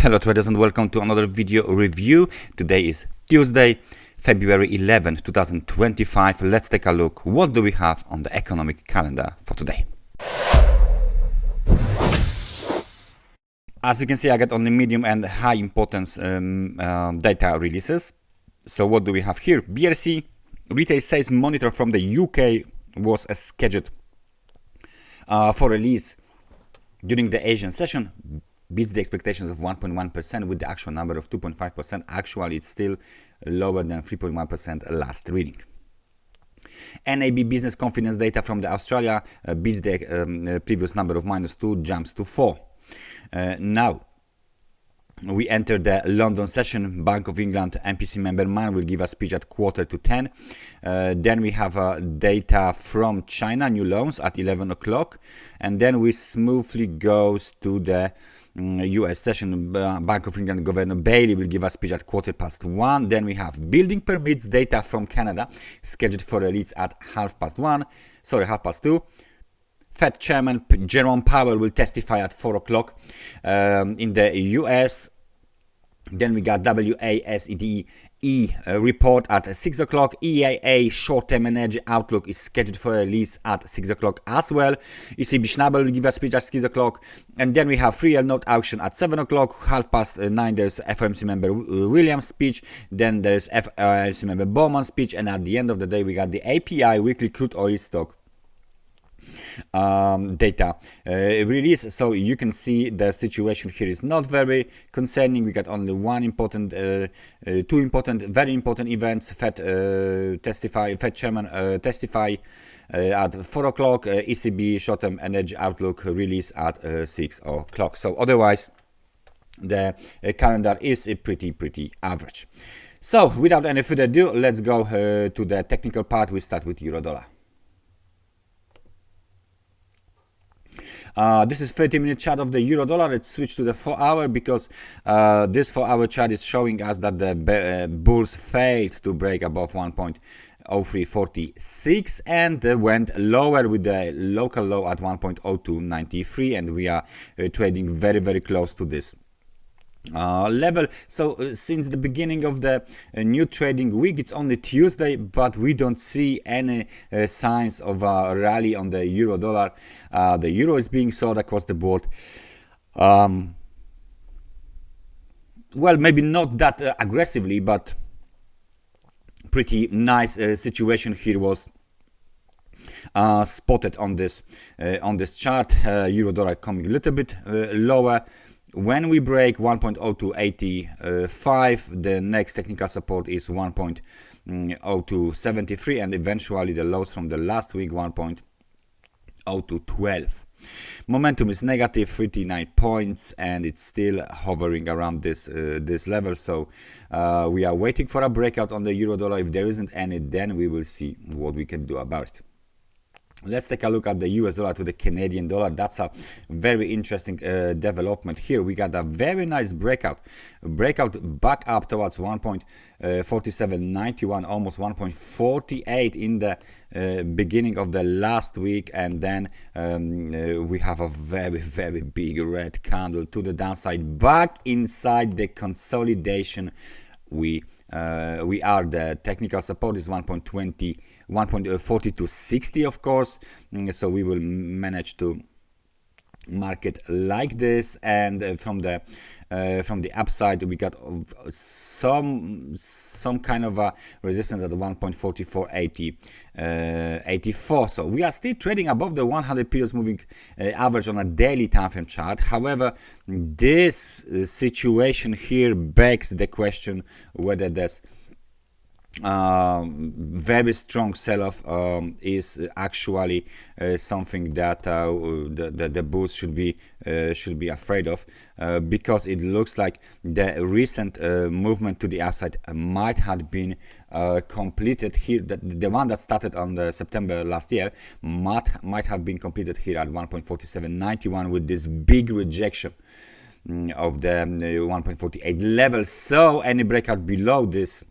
Hello traders and welcome to another video review. Today is Tuesday, February 11th, 2025. Let's take a look. What do we have on the economic calendar for today? As you can see, I get only medium and high importance data releases. So what do we have here? BRC retail sales monitor from the UK was scheduled for release during the Asian session. Beats the expectations of 1.1% with the actual number of 2.5%. Actually, it's still lower than 3.1% last reading. NAB business confidence data from the Australia beats the previous number of -2, jumps to 4. Now, we enter the London session. Bank of England MPC member Mann will give a speech at 9:45. Then we have data from China, new loans at 11 o'clock. And then we smoothly goes to the US session. Bank of England Governor Bailey will give a speech at 1:15. Then we have building permits data from Canada scheduled for release at 2:30. Fed Chairman Jerome Powell will testify at 4 o'clock in the US. Then we got WASDE report at 6 o'clock. EIA short-term energy outlook is scheduled for release at 6 o'clock as well. ECB Schnabel will give a speech at 6 o'clock. And then we have free note auction at 7 o'clock. 9:30 there's FOMC member Williams speech. Then there's FOMC member Bowman speech. And at the end of the day, we got the API weekly crude oil stock data release. So you can see the situation here is not very concerning. We got only two very important events. Fed chairman testify at 4 o'clock. ECB short-term energy outlook release at 6 o'clock. So otherwise, the calendar is pretty average. So without any further ado, let's go to the technical part. We start with euro dollar. This is 30-minute chart of the euro dollar. Let's switch to the 4-hour because this 4-hour chart is showing us that the bulls failed to break above 1.0346 and went lower with the local low at 1.0293, and we are trading very close to this level. So since the beginning of the new trading week, it's only Tuesday, but we don't see any signs of a rally on the euro dollar. The euro is being sold across the board. Well, maybe not that aggressively, but pretty nice situation here was spotted on this chart. Euro dollar coming a little bit lower. When we break 1.0285, the next technical support is 1.0273, and eventually the lows from the last week 1.0212. Momentum is negative 39 points, and it's still hovering around this level. So we are waiting for a breakout on the euro dollar. If there isn't any, then we will see what we can do about it. Let's take a look at the US dollar to the Canadian dollar. That's a very interesting development here. We got a very nice breakout back up towards 1.4791, almost 1.48 in the beginning of the last week, and then we have a very big red candle to the downside back inside the consolidation. We are the technical support is 1.4260, of course. So we will manage to market like this, and from the upside we got some kind of a resistance at 1.4484. So we are still trading above the 100 periods moving average on a daily time frame chart. However, this situation here begs the question whether there's very strong sell-off is actually something that the bulls should be afraid of, because it looks like the recent movement to the upside might have been completed here. The one that started on the September last year might have been completed here at 1.4791 with this big rejection of the 1.48 level. So any breakout below this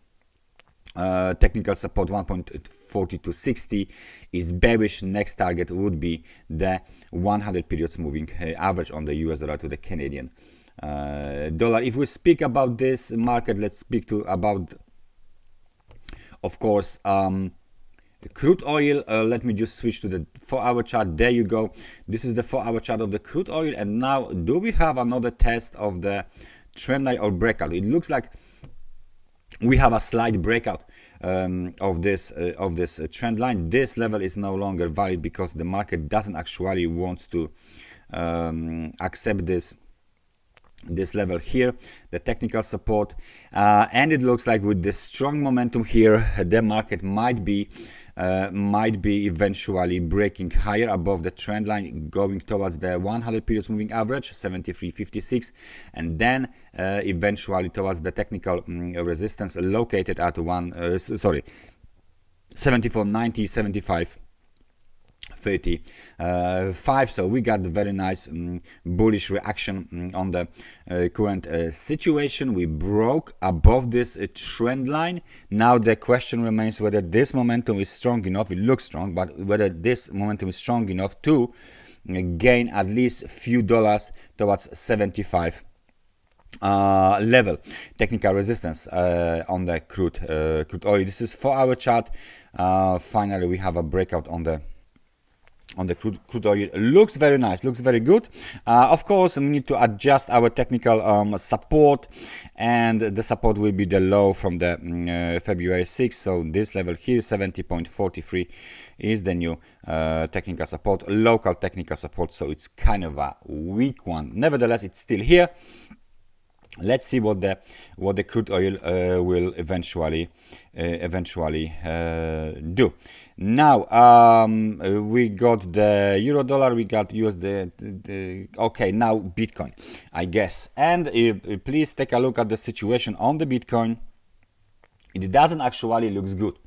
technical support 1.4260 is bearish. Next target would be the 100 periods moving average on the US dollar to the Canadian dollar. If we speak about this market, let's speak about, of course, crude oil. Let me just switch to the 4-hour chart. There you go. This is the 4-hour chart of the crude oil. And now, do we have another test of the trend line or breakout? It looks like we have a slight breakout of this trend line. This level is no longer valid because the market doesn't actually want to accept this level here, the technical support, and it looks like with this strong momentum here, the market might be eventually breaking higher above the trend line, going towards the 100 periods moving average 73.56, and then eventually towards the technical resistance located at 74.90, 75. 35. So we got the very nice bullish reaction on the current situation. We broke above this trend line. Now the question remains whether this momentum is strong enough. It looks strong, but whether this momentum is strong enough to gain at least a few dollars towards 75 level technical resistance on the crude oil. This is 4-hour chart. Finally we have a breakout on the crude oil. Looks very nice, looks very good. Of course, we need to adjust our technical support, and the support will be the low from the February 6th. So this level here, 70.43, is the new technical support, local technical support. So it's kind of a weak one. Nevertheless, it's still here. Let's see what the crude oil will eventually do. Now we got the euro dollar, we got USD. Okay, now Bitcoin, I guess. And please take a look at the situation on the Bitcoin. It doesn't actually looks good.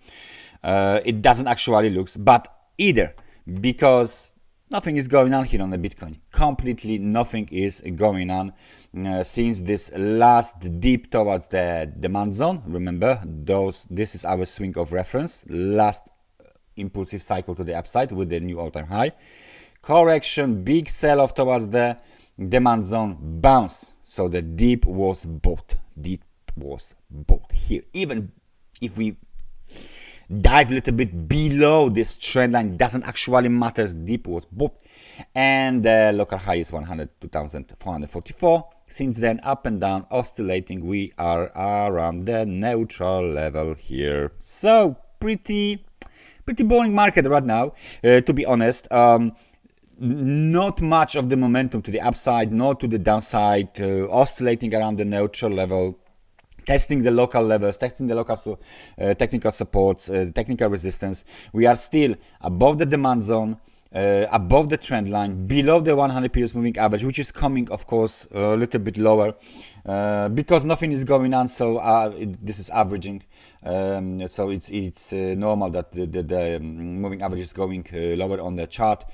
It doesn't actually looks, but either because nothing is going on here on the Bitcoin. Completely nothing is going on since this last dip towards the demand zone. Remember, this is our swing of reference. Last impulsive cycle to the upside with the new all-time high. Correction, big sell-off towards the demand zone, bounce. So the dip was bought. Dip was bought here. Even if we dive a little bit below this trend line, doesn't actually matter. Dip was bought, and the local high is 102,444. Since then, up and down, oscillating. We are around the neutral level here. So pretty boring market right now, to be honest. Not much of the momentum to the upside, not to the downside, oscillating around the neutral level. Testing the local levels, testing the local technical supports, technical resistance. We are still above the demand zone, above the trend line, below the 100 periods moving average, which is coming, of course, a little bit lower because nothing is going on. So this is averaging. So it's normal that the moving average is going lower on the chart.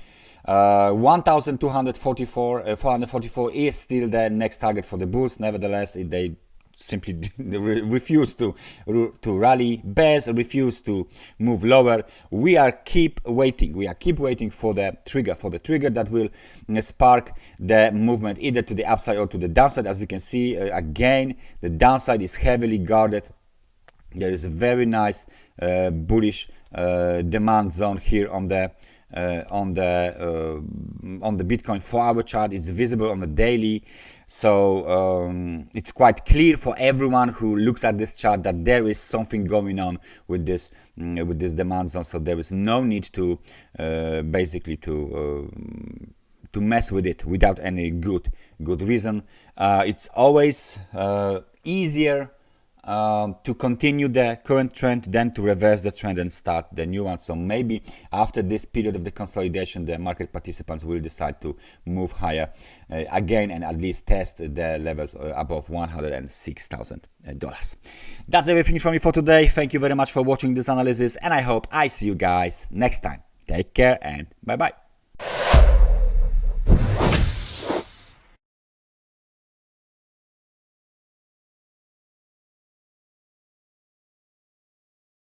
1,244 is still the next target for the bulls. Nevertheless, they simply refuse to rally. Bears refuse to move lower. We are keep waiting for the trigger that will spark the movement either to the upside or to the downside. As you can see, again, the downside is heavily guarded. There is a very nice bullish demand zone here on the Bitcoin 4-hour chart. It's visible on the daily. So it's quite clear for everyone who looks at this chart that there is something going on with this demand zone. So there is no need to basically to mess with it without any good reason. It's always easier to continue the current trend than to reverse the trend and start the new one. So maybe after this period of the consolidation, the market participants will decide to move higher again and at least test the levels above $106,000. That's everything from me for today. Thank you very much for watching this analysis, and I hope I see you guys next time. Take care and bye bye.